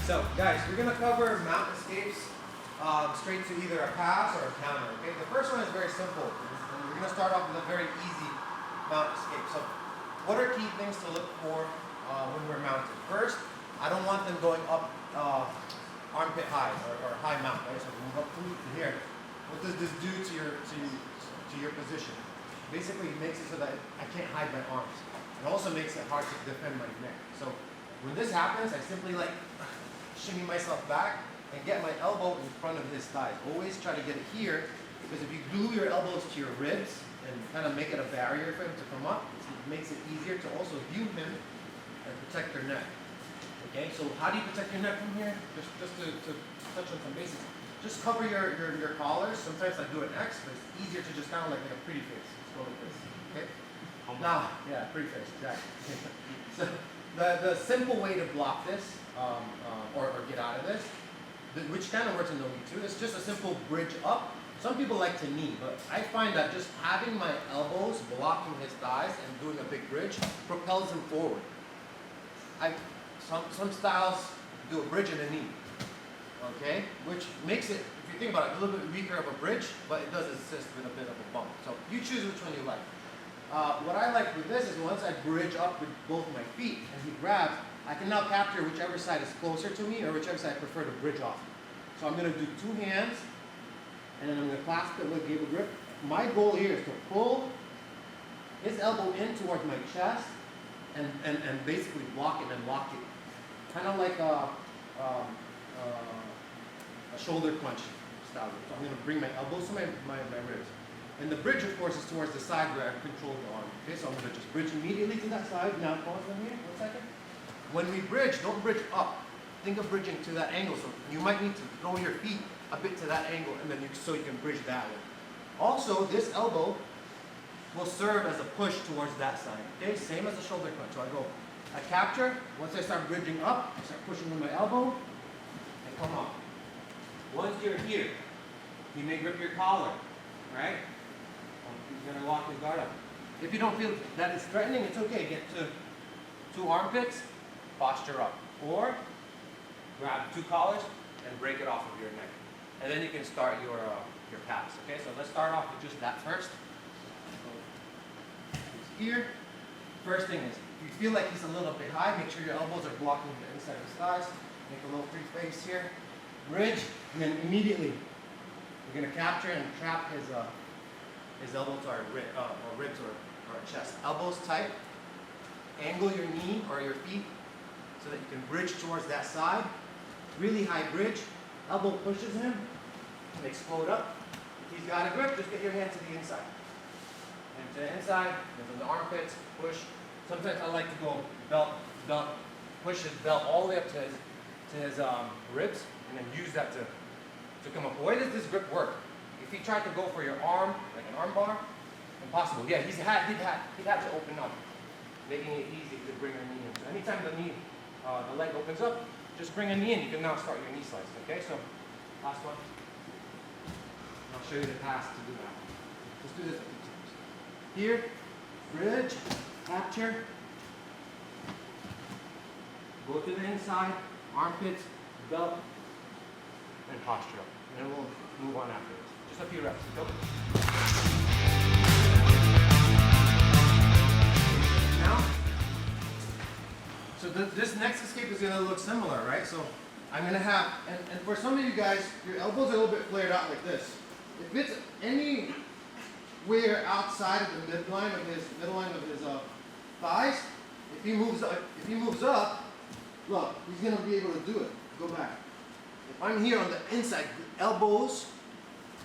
So, guys, we're gonna cover mount escapes straight to either a pass or a counter. Okay, the first one is very simple. We're gonna start off with a very easy mount escape. So, what are key things to look for when we're mounted? First, I don't want them going up armpit high or high mount. Right? So move up to here. What does this do to your position? Basically, it makes it so that I can't hide my arms. It also makes it hard to defend my neck. So when this happens, I simply like shimmy myself back and get my elbow in front of his thighs. Always try to get it here, because if you glue your elbows to your ribs and kind of make it a barrier for him to come up, it makes it easier to also view him and protect your neck. Okay, so how do you protect your neck from here? Just to touch on some basics. Just cover your collars. Sometimes I do an X, but it's easier to just kind of like make a pretty face. Let's go like this. Okay? Now, yeah, pretty face, exactly. So the simple way to block this, or get out of this, which kind of works in the knee too, is just a simple bridge up. Some people like to knee, but I find that just having my elbows blocking his thighs and doing a big bridge propels him forward. Some styles do a bridge and a knee, okay? Which makes it, if you think about it, a little bit weaker of a bridge, but it does assist with a bit of a bump. So you choose which one you like. What I like with this is once I bridge up with both my feet and he grabs, I can now capture whichever side is closer to me or whichever side I prefer to bridge off. So I'm going to do two hands, and then I'm going to clasp it with gable grip. My goal here is to pull his elbow in towards my chest and basically block it and lock it. Kind of like a shoulder crunch style. So I'm going to bring my elbows to my ribs. And the bridge, of course, is towards the side where I control the arm. Okay, so I'm going to just bridge immediately to that side. Now pause from here, 1 second. When we bridge, don't bridge up. Think of bridging to that angle. So you might need to throw your feet a bit to that angle, and then so you can bridge that way. Also, this elbow will serve as a push towards that side. Okay, same as the shoulder crunch. So I capture. Once I start bridging up, I start pushing with my elbow, and come up. Once you're here, you may grip your collar, right? You're gonna lock his guard up. If you don't feel that it's threatening, it's okay. Get to two armpits, posture up, or grab two collars and break it off of your neck, and then you can start your pass. Okay, so let's start off with just that first. So he's here. First thing is, if you feel like he's a little bit high, make sure your elbows are blocking the inside of his thighs. Make a little free face here. Bridge, and then immediately we're gonna capture and trap his elbow to our ribs or chest. Elbows tight. Angle your knee or your feet so that you can bridge towards that side. Really high bridge. Elbow pushes him and explode up. If he's got a grip, just get your hand to the inside. And to the inside, and from the armpits, push. Sometimes I like to go belt, push his belt all the way up to his ribs, and then use that to come up. Why does this grip work? If he tried to go for your arm, like an arm bar, impossible. Yeah, he'd had to open up, making it easy to bring your knee in. So anytime the leg opens up, just bring a knee in. You can now start your knee slice. Okay, so last one. I'll show you the pass to do that. Let's do this a few times. Here, bridge, capture, go to the inside, armpits, belt, and posture up. And then we'll move on after this. Just a few reps. Go. Now, so this next escape is going to look similar, right? So I'm going to have, and for some of you guys, your elbows are a little bit flared out like this. If it's anywhere outside of the midline of his thighs, if he moves up, look, he's going to be able to do it. Go back. If I'm here on the inside, elbows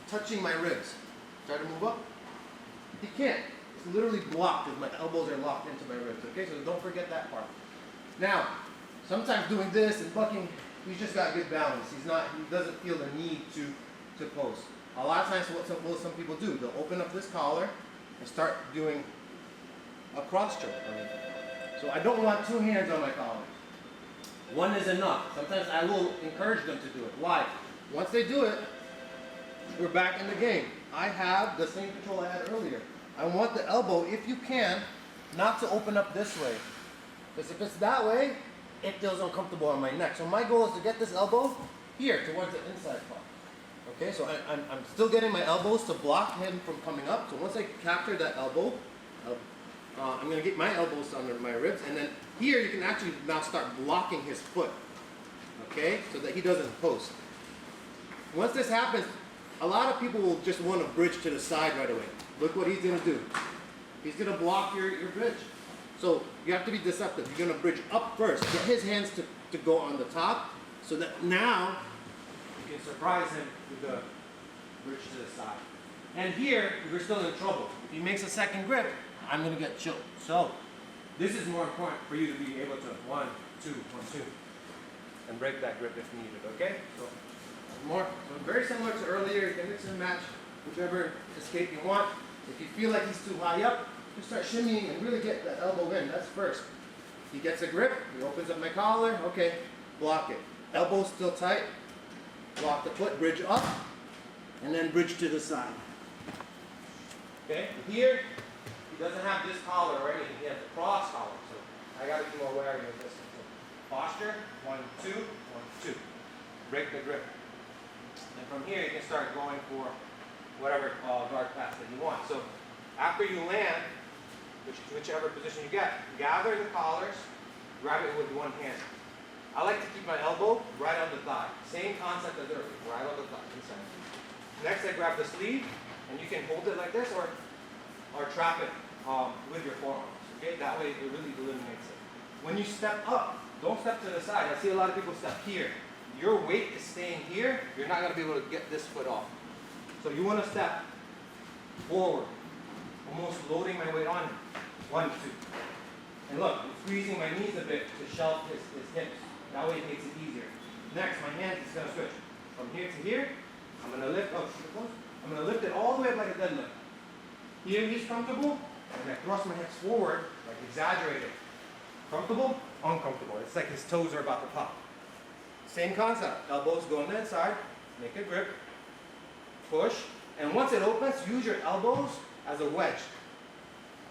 touching my ribs, try to move up. He can't. It's literally blocked because my elbows are locked into my ribs. Okay, so don't forget that part. Now, sometimes doing this and bucking, he's just got good balance. He doesn't feel the need to post. A lot of times, what some people do, they'll open up this collar and start doing a cross choke. So I don't want two hands on my collars. One is enough. Sometimes I will encourage them to do it. Why? Once they do it, we're back in the game. I have the same control I had earlier. I want the elbow, if you can, not to open up this way. Because if it's that way, it feels uncomfortable on my neck. So my goal is to get this elbow here towards the inside part. Okay, so I'm still getting my elbows to block him from coming up. So once I capture that elbow, I'm going to get my elbows under my ribs, and then here you can actually now start blocking his foot, okay, so that he doesn't post. Once this happens, a lot of people will just want to bridge to the side right away. Look what he's going to do. He's going to block your bridge. So you have to be deceptive. You're going to bridge up first. Get his hands to go on the top, so that now you can surprise him with the bridge to the side. And here, we're still in trouble. If he makes a second grip, I'm going to get choked. So this is more important for you to be able to 1, 2, 1, 2, and break that grip if needed, okay? So very similar to earlier. You can mix and match whichever escape you want. If you feel like he's too high up, just start shimmying and really get that elbow in. That's first. He gets a grip, he opens up my collar, okay, block it. Elbow still tight, block the foot, bridge up, and then bridge to the side. Okay, here, he doesn't have this collar or anything, he has a cross collar, so I gotta be more wary of this. So, posture, 1, 2, 1, 2. Break the grip. And from here, you can start going for whatever guard pass that you want. So, after you land, whichever position you get, gather the collars, grab it with one hand. I like to keep my elbow right on the thigh. Same concept as earlier, right on the thigh. Inside. Next, I grab the sleeve, and you can hold it like this, or trap it with your forearms. Okay, that way it really eliminates it. When you step up, don't step to the side. I see a lot of people step here. Your weight is staying here. You're not going to be able to get this foot off. So you want to step forward, almost loading my weight on him. 1, 2. And look, I'm squeezing my knees a bit to shelf his hips. That way it makes it easier. Next, my hands is going to switch. From here to here, I'm going to lift, I'm going to lift it all the way up like a deadlift. Here he's comfortable, and I thrust my hips forward, like exaggerated. Comfortable, uncomfortable. It's like his toes are about to pop. Same concept. Elbows go on the inside, make a grip, push, and once it opens, use your elbows as a wedge.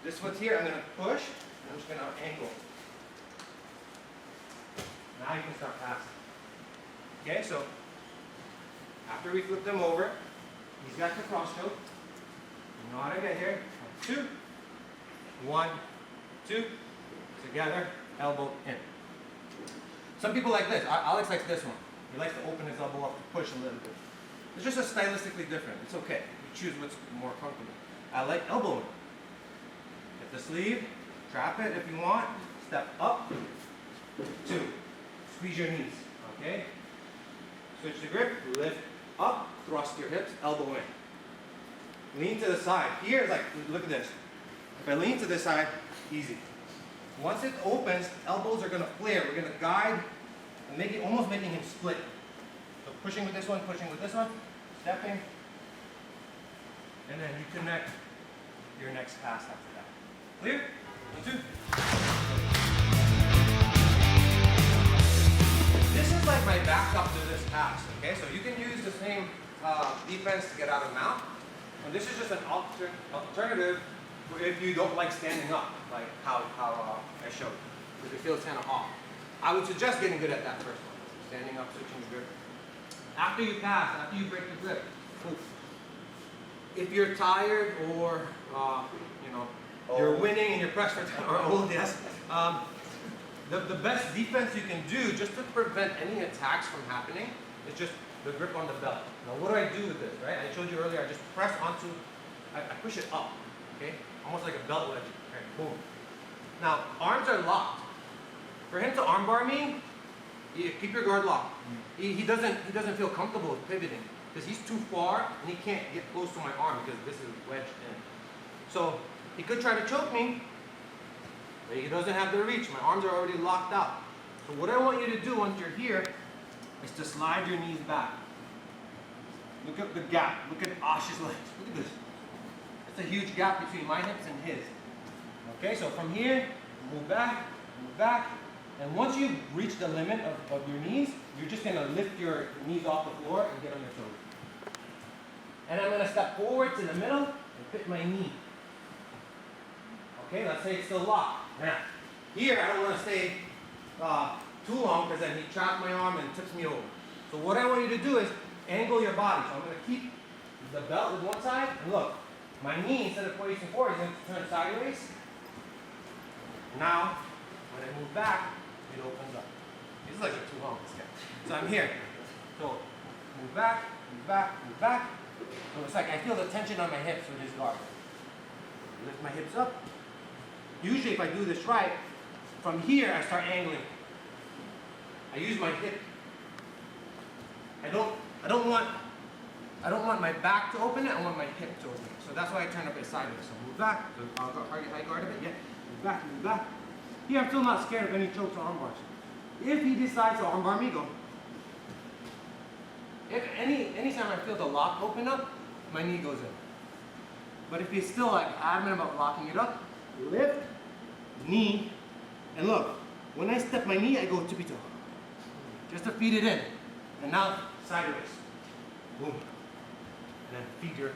This foot's here, I'm going to push, and I'm just going to angle. Now you can start passing. Okay, so after we flip them over, he's got the cross choke. You know how to get here. 2, 1, 2, together, elbow in. Some people like this. Alex likes this one. He likes to open his elbow up to push a little bit. It's just a stylistically different. It's okay. You choose what's more comfortable. I like elbowing. Get the sleeve, trap it if you want. Step up, 2. Squeeze your knees. Okay? Switch the grip, lift up, thrust your hips, elbow in. Lean to the side. Here is like, look at this. If I lean to this side, easy. Once it opens, elbows are going to flare. We're going to guide and almost making him split. So pushing with this one, stepping, and then you connect your next pass after that. Clear? 1, 2. This is like my backup to this pass. Okay, so you can use the same defense to get out of mount. And this is just an alternative if you don't like standing up, like how I showed, because it feels kind of off. I would suggest getting good at that first one. Standing up, switching the grip. After you pass, after you break the grip, if you're tired or you're winning and you're pressed for time, or old, yes. The best defense you can do just to prevent any attacks from happening is just the grip on the belt. Now what do I do with this, right? I showed you earlier, I just press onto, I push it up, okay? Almost like a belt wedge, okay, boom. Now, arms are locked. For him to armbar me, keep your guard locked. He doesn't feel comfortable with pivoting because he's too far and he can't get close to my arm because this is wedged in. So he could try to choke me, but he doesn't have the reach. My arms are already locked out. So what I want you to do once you're here is to slide your knees back. Look at the gap. Look at Ash's legs. Look at this. It's a huge gap between my hips and his. Okay, so from here, move back, and once you reach the limit of your knees, you're just gonna lift your knees off the floor and get on your toes. And I'm gonna step forward to the middle and fit my knee. Okay, let's say it's still locked. Now, here I don't wanna stay too long because then he traps my arm and tips me over. So what I want you to do is angle your body. So I'm going to keep the belt with one side, and look, my knee, instead of facing forward, is going to turn sideways. Now, when I move back, it opens up. This is like a too long, this guy. So I'm here. So move back, move back, move back. So it's like I feel the tension on my hips with this guard. Lift my hips up. Usually if I do this right, from here I start angling. I use my hip. I don't want my back to open it, I want my hip to open it. So that's why I turn up it sideways. So move back, so I'll go high guard a bit, yeah. Move back, move back. Here I'm still not scared of any chokes or arm bars. If he decides to arm bar me, go. If anytime I feel the lock open up, my knee goes in. But if he's still like adamant about locking it up, lift, knee, and look, when I step my knee, I go tippy toe. Just to feed it in. And now sideways. Boom. And then feed your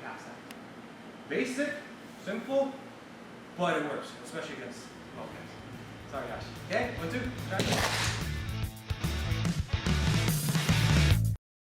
pass out. Basic, simple, but it works, especially against. Okay. Sorry guys. Okay, 1, 2, try.